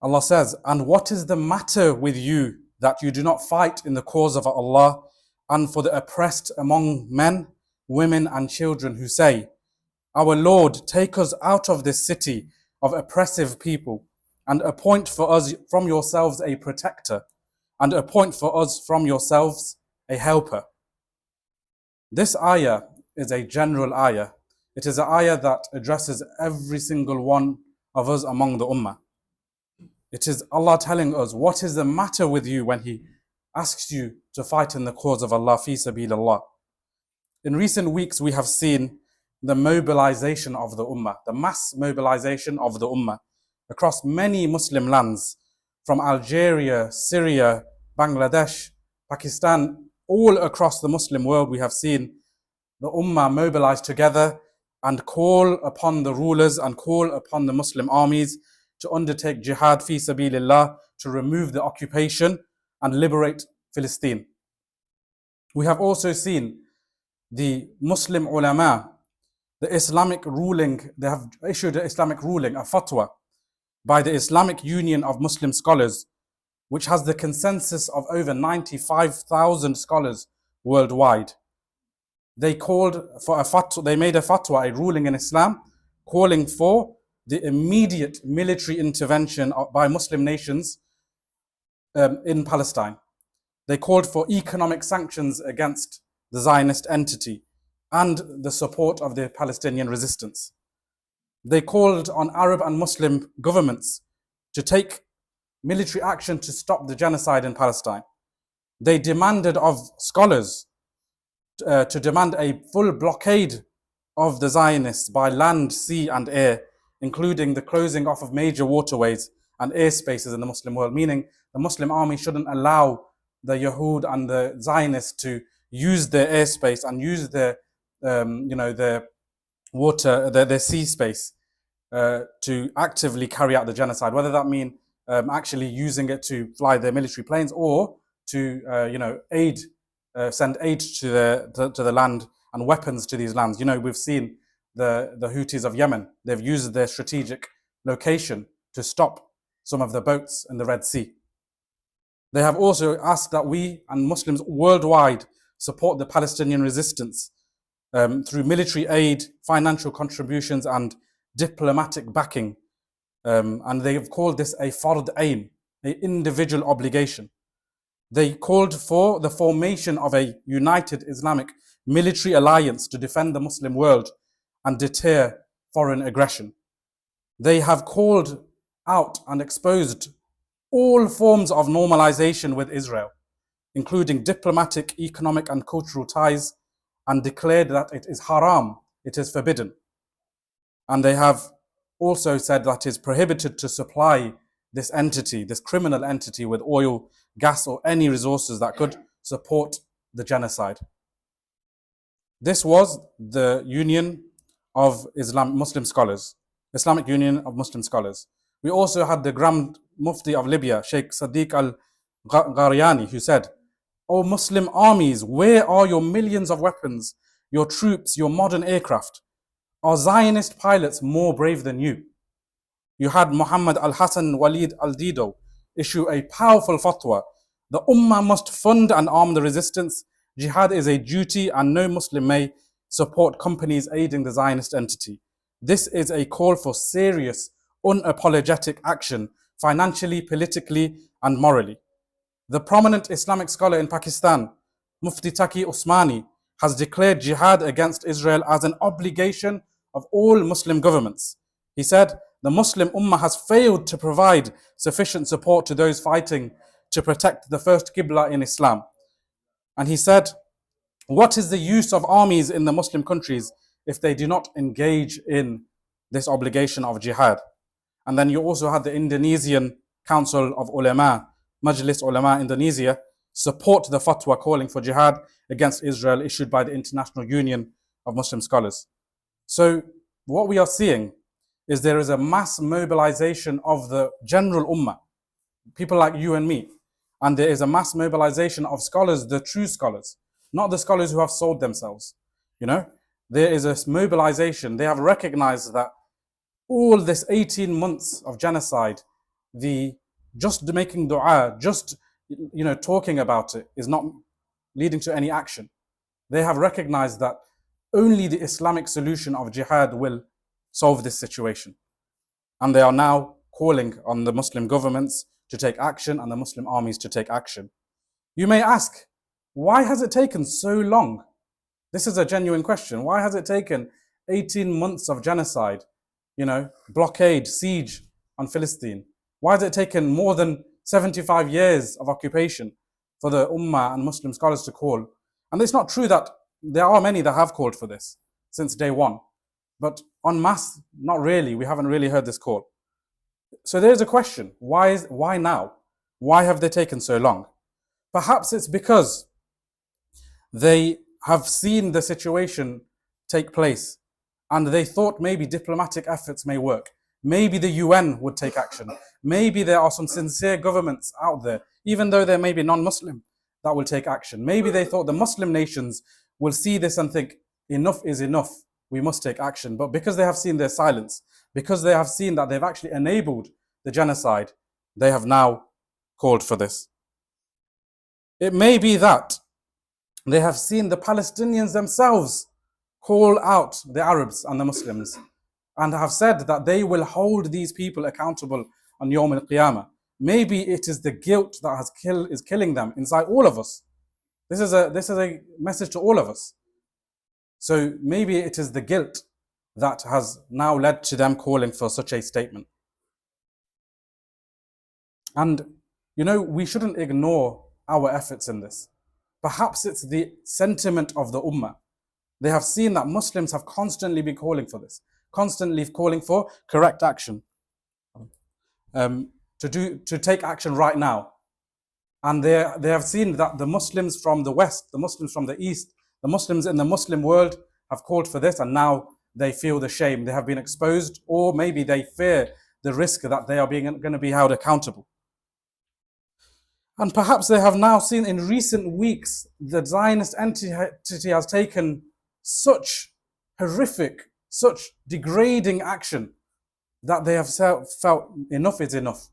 Allah says, "And what is the matter with you that you do not fight in the cause of Allah and for the oppressed among men, women and children who say, Our Lord, take us out of this city of oppressive people and appoint for us from yourselves a protector and appoint for us from yourselves a helper." This ayah is a general ayah. It is an ayah that addresses every single one of us among the Ummah. It is Allah telling us, what is the matter with you when He asks you to fight in the cause of Allah, fi sabilillah. In recent weeks, we have seen the mobilization of the Ummah, the mass mobilization of the Ummah across many Muslim lands, from Algeria, Syria, Bangladesh, Pakistan, all across the Muslim world. We have seen the Ummah mobilize together and call upon the rulers and call upon the Muslim armies to undertake jihad fi sabilillah, to remove the occupation and liberate Palestine. We have also seen the Muslim ulama, the Islamic ruling, they have issued an Islamic ruling, a fatwa, by the Islamic Union of Muslim Scholars, which has the consensus of over 95,000 scholars worldwide. They called for a fatwa, they made a fatwa, a ruling in Islam, calling for the immediate military intervention by Muslim nations in Palestine. They called for economic sanctions against the Zionist entity and the support of the Palestinian resistance. They called on Arab and Muslim governments to take military action to stop the genocide in Palestine. They demanded of scholars to demand a full blockade of the Zionists by land, sea and air, including the closing off of major waterways and airspaces in the Muslim world, meaning the Muslim army shouldn't allow the Yahud and the Zionists to use their airspace and use their, their water, their sea space to actively carry out the genocide, whether that mean actually using it to fly their military planes or to, send aid to the land and weapons to these lands. We've seen the Houthis of Yemen. They've used their strategic location to stop some of the boats in the Red Sea. They have also asked that we and Muslims worldwide support the Palestinian resistance through military aid, financial contributions and diplomatic backing. And they have called this a fard ain, an individual obligation. They called for the formation of a united Islamic military alliance to defend the Muslim world and deter foreign aggression. They have called out and exposed all forms of normalization with Israel, including diplomatic, economic and cultural ties, and declared that it is haram, it is forbidden. And they have also said that it is prohibited to supply this entity, this criminal entity, with oil, gas or any resources that could support the genocide. This was the Union of Muslim Scholars, Islamic Union of Muslim Scholars. We also had the Grand Mufti of Libya, Sheikh Sadiq al-Gharyani, who said, "O Muslim armies, where are your millions of weapons, your troops, your modern aircraft? Are Zionist pilots more brave than you?" You had Muhammad al-Hassan Walid al-Dido issue a powerful fatwa. The Ummah must fund and arm the resistance. Jihad is a duty and no Muslim may support companies aiding the Zionist entity. This is a call for serious, unapologetic action, financially, politically and morally. The prominent Islamic scholar in Pakistan, Mufti Taqi Usmani, has declared jihad against Israel as an obligation of all Muslim governments. He said, "The Muslim Ummah has failed to provide sufficient support to those fighting to protect the first Qibla in Islam." And he said, "What is the use of armies in the Muslim countries if they do not engage in this obligation of jihad?" And then you also had the Indonesian Council of Ulama, Majlis Ulama Indonesia, support the fatwa calling for jihad against Israel issued by the International Union of Muslim Scholars. So what we are seeing is there is a mass mobilization of the general ummah, people like you and me, and there is a mass mobilization of scholars, the true scholars, not the scholars who have sold themselves. There is a mobilization. They have recognized that all this 18 months of genocide the just making dua, just talking about it is not leading to any action. They have recognized that only the Islamic solution of jihad will solve this situation. And they are now calling on the Muslim governments to take action and the Muslim armies to take action. You may ask, why has it taken so long? This is a genuine question. Why has it taken 18 months of genocide, blockade, siege on Philistine? Why has it taken more than 75 years of occupation for the Ummah and Muslim scholars to call? And it's not true that there are many that have called for this since day one. But en masse, not really. We haven't really heard this call. So there's a question. Why now? Why have they taken so long? Perhaps it's because they have seen the situation take place and they thought maybe diplomatic efforts may work. Maybe the UN would take action. Maybe there are some sincere governments out there, even though they may be non-Muslim, that will take action. Maybe they thought the Muslim nations will see this and think, enough is enough, we must take action. But because they have seen their silence, because they have seen that they've actually enabled the genocide, they have now called for this. It may be that they have seen the Palestinians themselves call out the Arabs and the Muslims and have said that they will hold these people accountable on Yawm al-Qiyamah. Maybe it is the guilt that is killing them inside all of us. This is a message to all of us. So maybe it is the guilt that has now led to them calling for such a statement. And, we shouldn't ignore our efforts in this. Perhaps it's the sentiment of the Ummah. They have seen that Muslims have constantly been calling for this, constantly calling for correct action, to take action right now. And they have seen that the Muslims from the West, the Muslims from the East, the Muslims in the Muslim world have called for this, and now they feel the shame. They have been exposed, or maybe they fear the risk that they are going to be held accountable. And perhaps they have now seen in recent weeks the Zionist entity has taken such horrific, such degrading action that they have felt enough is enough.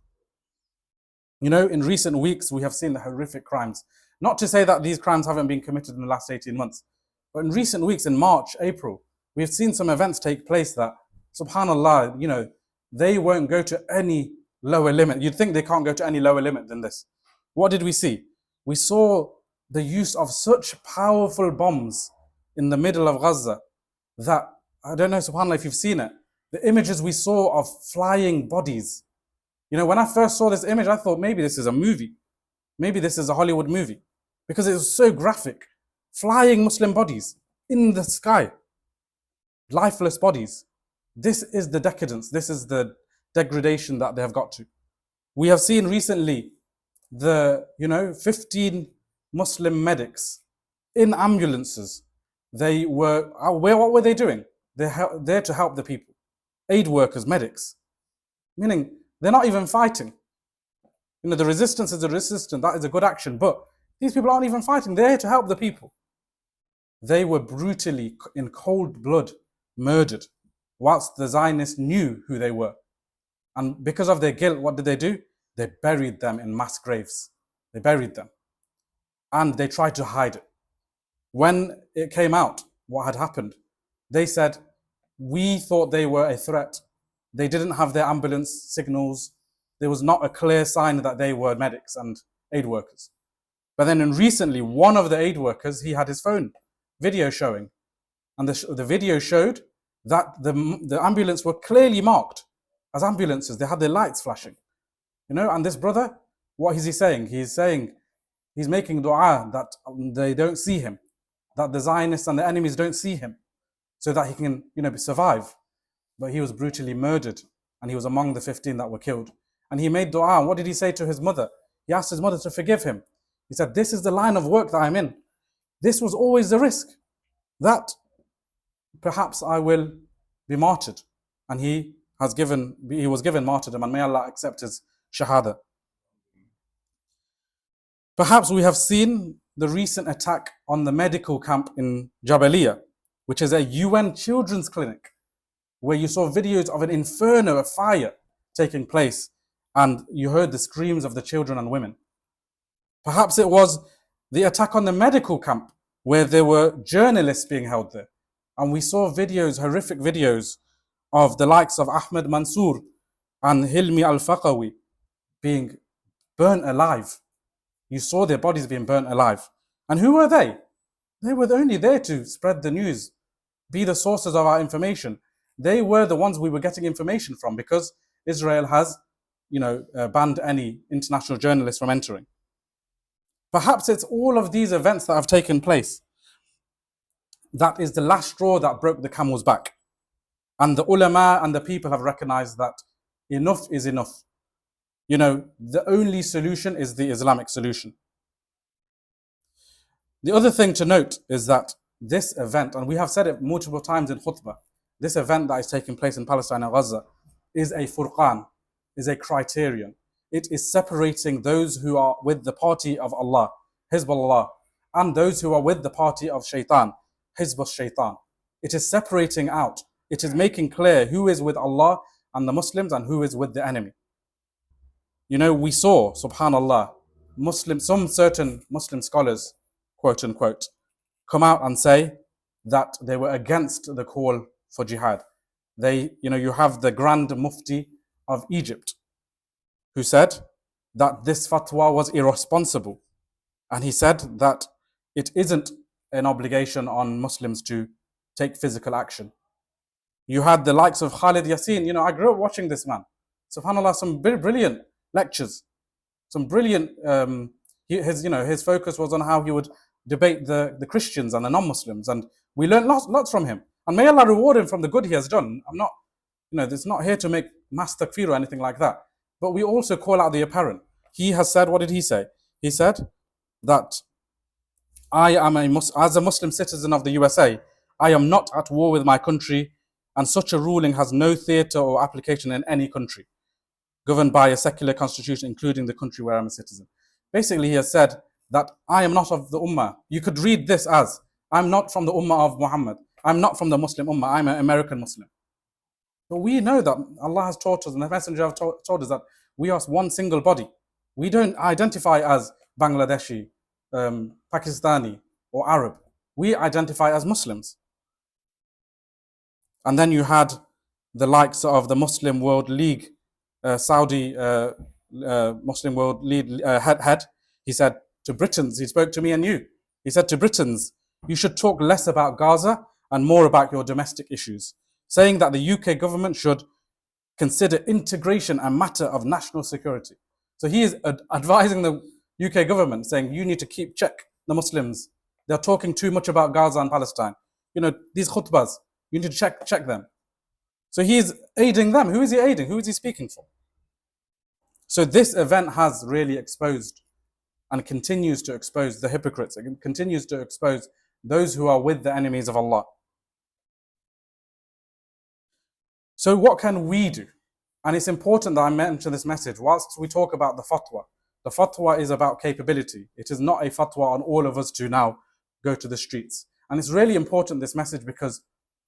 In recent weeks, we have seen the horrific crimes. Not to say that these crimes haven't been committed in the last 18 months, but in recent weeks, in March, April, we've seen some events take place that, subhanAllah, they won't go to any lower limit. You'd think they can't go to any lower limit than this. What did we see? We saw the use of such powerful bombs in the middle of Gaza that, I don't know, subhanAllah, if you've seen it, the images we saw of flying bodies. When I first saw this image, I thought maybe this is a movie. Maybe this is a Hollywood movie. Because it was so graphic. Flying Muslim bodies in the sky. Lifeless bodies. This is the decadence. This is the degradation that they have got to. We have seen recently 15 Muslim medics in ambulances. What were they doing? They're there to help the people. Aid workers, medics. Meaning, they're not even fighting. The resistance is a resistance. That is a good action. But these people aren't even fighting. They're here to help the people. They were brutally, in cold blood, murdered, whilst the Zionists knew who they were. And because of their guilt, what did they do? They buried them in mass graves. They buried them. And they tried to hide it. When it came out, what had happened, they said, we thought they were a threat. They didn't have their ambulance signals. There was not a clear sign that they were medics and aid workers. But then recently, one of the aid workers, he had his phone video showing. And the video showed that the ambulance were clearly marked as ambulances. They had their lights flashing. And this brother, what is he saying? He's making dua that they don't see him, that the Zionists and the enemies don't see him, so that he can, survive. But he was brutally murdered, and he was among the 15 that were killed. And he made dua. What did he say to his mother? He asked his mother to forgive him. He said, this is the line of work that I'm in. This was always the risk, that perhaps I will be martyred. And he was given martyrdom, and may Allah accept his shahada. Perhaps we have seen the recent attack on the medical camp in Jabaliyah, which is a UN children's clinic, where you saw videos of an inferno, a fire taking place, and you heard the screams of the children and women. Perhaps it was the attack on the medical camp where there were journalists being held there. And we saw videos, horrific videos, of the likes of Ahmed Mansour and Hilmi al-Faqawi being burnt alive. You saw their bodies being burnt alive. And who were they? They were only there to spread the news, be the sources of our information. They were the ones we were getting information from because Israel has, banned any international journalists from entering. Perhaps it's all of these events that have taken place that is the last straw that broke the camel's back. And the ulama and the people have recognized that enough is enough. The only solution is the Islamic solution. The other thing to note is that this event, and we have said it multiple times in khutbah, this event that is taking place in Palestine and Gaza is a furqan, is a criterion. It is separating those who are with the party of Allah, Hizbullah, and those who are with the party of Shaitan, Hizb al-Shaitan. It is separating out. It is making clear who is with Allah and the Muslims and who is with the enemy. We saw, subhanallah, some certain Muslim scholars, quote unquote, come out and say that they were against the call for jihad. You have the Grand Mufti of Egypt who said that this fatwa was irresponsible. And he said that it isn't an obligation on Muslims to take physical action. You had the likes of Khalid Yassin. I grew up watching this man. SubhanAllah, some brilliant lectures, some brilliant. His focus was on how he would debate the Christians and the non-Muslims, and we learned lots from him. And may Allah reward him from the good he has done. I'm not, it's not here to make mass takfir or anything like that. But we also call out the apparent. He has said, what did he say? He said that I am as a Muslim citizen of the USA, I am not at war with my country, and such a ruling has no theatre or application in any country governed by a secular constitution, including the country where I'm a citizen. Basically, he has said that I am not of the Ummah. You could read this as, I'm not from the Ummah of Muhammad. I'm not from the Muslim Ummah. I'm an American Muslim. But we know that Allah has taught us, and the Messenger has told us that we are one single body. We don't identify as Bangladeshi, Pakistani, or Arab. We identify as Muslims. And then you had the likes of the Muslim World League, Saudi Muslim World League head. He said to Britons, he spoke to me and you. He said to Britons, you should talk less about Gaza and more about your domestic issues, saying that the UK government should consider integration a matter of national security. So he is advising the UK government, saying you need to check the Muslims. They're talking too much about Gaza and Palestine. These khutbahs, you need to check them. So he is aiding them. Who is he aiding? Who is he speaking for? So this event has really exposed and continues to expose the hypocrites. It continues to expose those who are with the enemies of Allah. So what can we do? And it's important that I mention this message whilst we talk about the fatwa. The fatwa is about capability. It is not a fatwa on all of us to now go to the streets. And it's really important, this message, because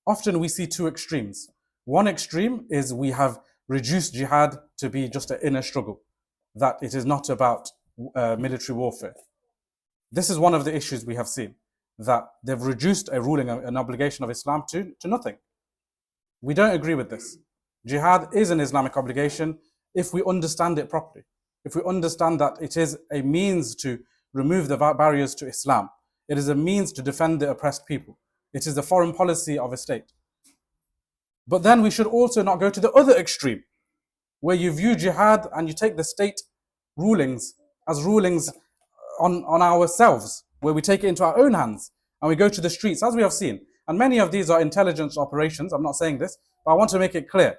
often we see two extremes. One extreme is we have reduced jihad to be just an inner struggle, that it is not about military warfare. This is one of the issues we have seen, that they've reduced a ruling, an obligation of Islam to nothing. We don't agree with this. Jihad is an Islamic obligation if we understand it properly. If we understand that it is a means to remove the barriers to Islam. It is a means to defend the oppressed people. It is the foreign policy of a state. But then we should also not go to the other extreme, where you view jihad and you take the state rulings as rulings on ourselves, where we take it into our own hands and we go to the streets, as we have seen. And many of these are intelligence operations. I'm not saying this, but I want to make it clear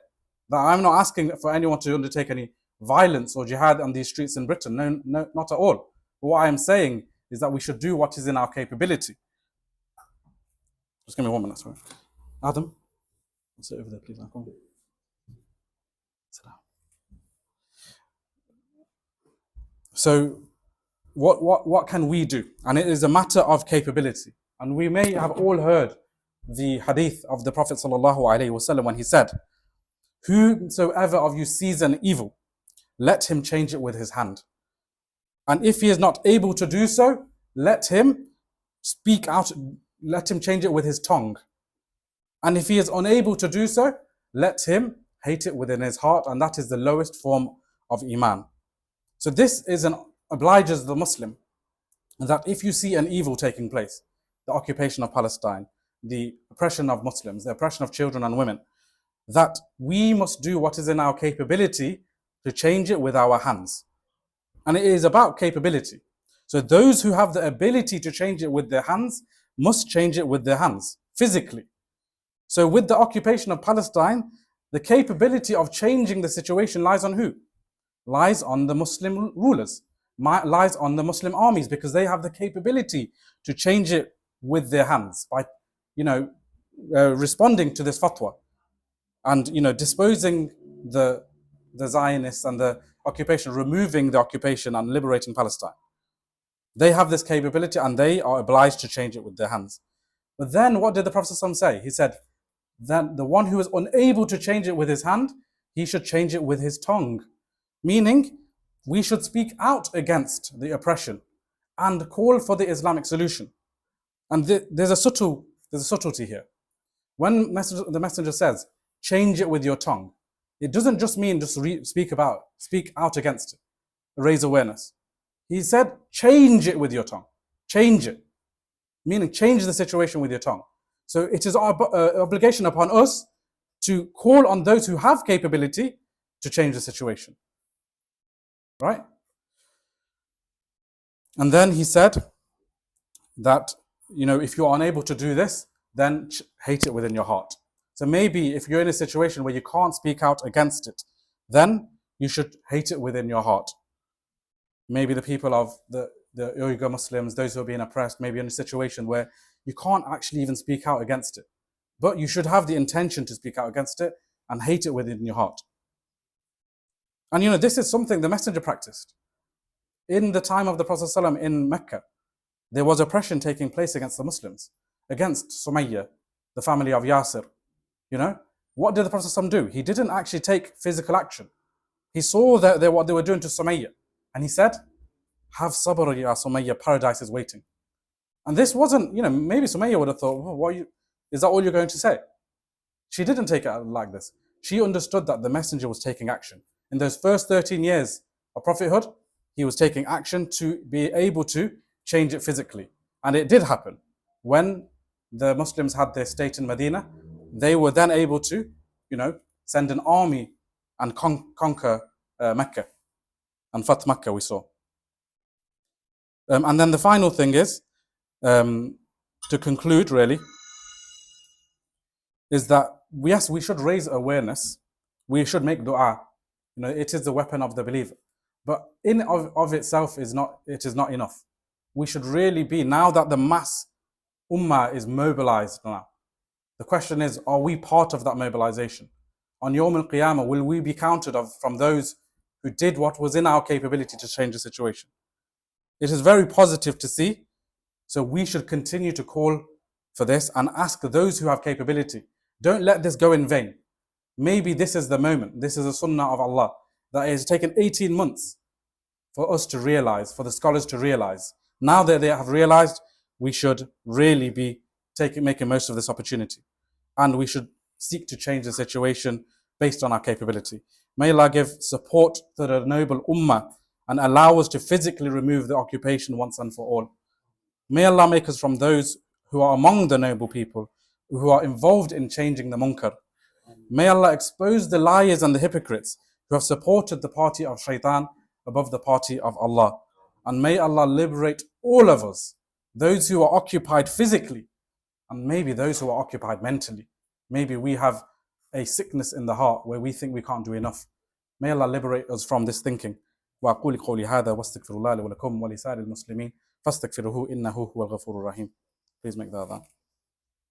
that I'm not asking for anyone to undertake any violence or jihad on these streets in Britain. No, not at all. But what I am saying is that we should do what is in our capability. Just give me 1 minute, sorry. Adam, sit over there, please. Sit down. So, what can we do? And it is a matter of capability. And we may have all heard the hadith of the Prophet ﷺ when he said, whosoever of you sees an evil, let him change it with his hand. And if he is not able to do so, let him speak out, let him change it with his tongue. And if he is unable to do so, let him hate it within his heart, and that is the lowest form of Iman. So this obliges the Muslim that if you see an evil taking place, the occupation of Palestine, the oppression of Muslims, the oppression of children and women, that we must do what is in our capability to change it with our hands. And it is about capability. So those who have the ability to change it with their hands must change it with their hands, physically. So with the occupation of Palestine, the capability of changing the situation lies on who? Lies on the Muslim rulers, lies on the Muslim armies, because they have the capability to change it with their hands by, responding to this fatwa and, disposing the Zionists and the occupation, removing the occupation and liberating Palestine. They have this capability and they are obliged to change it with their hands. But then what did the Prophet ﷺ say? He said, then the one who is unable to change it with his hand, he should change it with his tongue. Meaning, we should speak out against the oppression and call for the Islamic solution. And there's a subtlety here. When the messenger says, change it with your tongue, it doesn't just mean just speak out against it, raise awareness. He said, change it with your tongue. Change it. Meaning, change the situation with your tongue. So it is our obligation upon us to call on those who have capability to change the situation. Right? And then he said that, if you're unable to do this, then hate it within your heart. So maybe if you're in a situation where you can't speak out against it, then you should hate it within your heart. Maybe the people of the Uyghur Muslims, those who are being oppressed, maybe in a situation where you can't actually even speak out against it. But you should have the intention to speak out against it and hate it within your heart. And this is something the Messenger practiced. In the time of the Prophet ﷺ in Mecca, there was oppression taking place against the Muslims, against Sumayyah, the family of Yasir. What did the Prophet ﷺ do? He didn't actually take physical action. He saw what they were doing to Sumayyah, and he said, have sabr ya Sumayyah, paradise is waiting. And this wasn't, maybe Sumayyah would have thought, is that all you're going to say? She didn't take it like this. She understood that the messenger was taking action. In those first 13 years of prophethood, he was taking action to be able to change it physically. And it did happen. When the Muslims had their state in Medina, they were then able to, send an army and conquer Mecca. And Fath Mecca we saw. And then the final thing is, to conclude really, is that yes, we should raise awareness. We should make dua. It is the weapon of the believer. But in of itself it is not enough. We should really be, now that the mass Ummah is mobilized now, the question is, are we part of that mobilization? On Yawm al-Qiyamah, will we be counted from those who did what was in our capability to change the situation? It is very positive to see. So we should continue to call for this and ask those who have capability. Don't let this go in vain. Maybe this is the moment. This is a sunnah of Allah that it has taken 18 months for us to realize, for the scholars to realize. Now that they have realized, we should really be making most of this opportunity. And we should seek to change the situation based on our capability. May Allah give support to the noble Ummah and allow us to physically remove the occupation once and for all. May Allah make us from those who are among the noble people, who are involved in changing the munkar. May Allah expose the liars and the hypocrites who have supported the party of shaitan above the party of Allah. And may Allah liberate all of us, those who are occupied physically, and maybe those who are occupied mentally. Maybe we have a sickness in the heart where we think we can't do enough. May Allah liberate us from this thinking. وأقول قولي هذا واستغفر الله لي ولكم ولسائر المسلمين فاستغفروه إنه هو الغفور الرحيم. Please make that.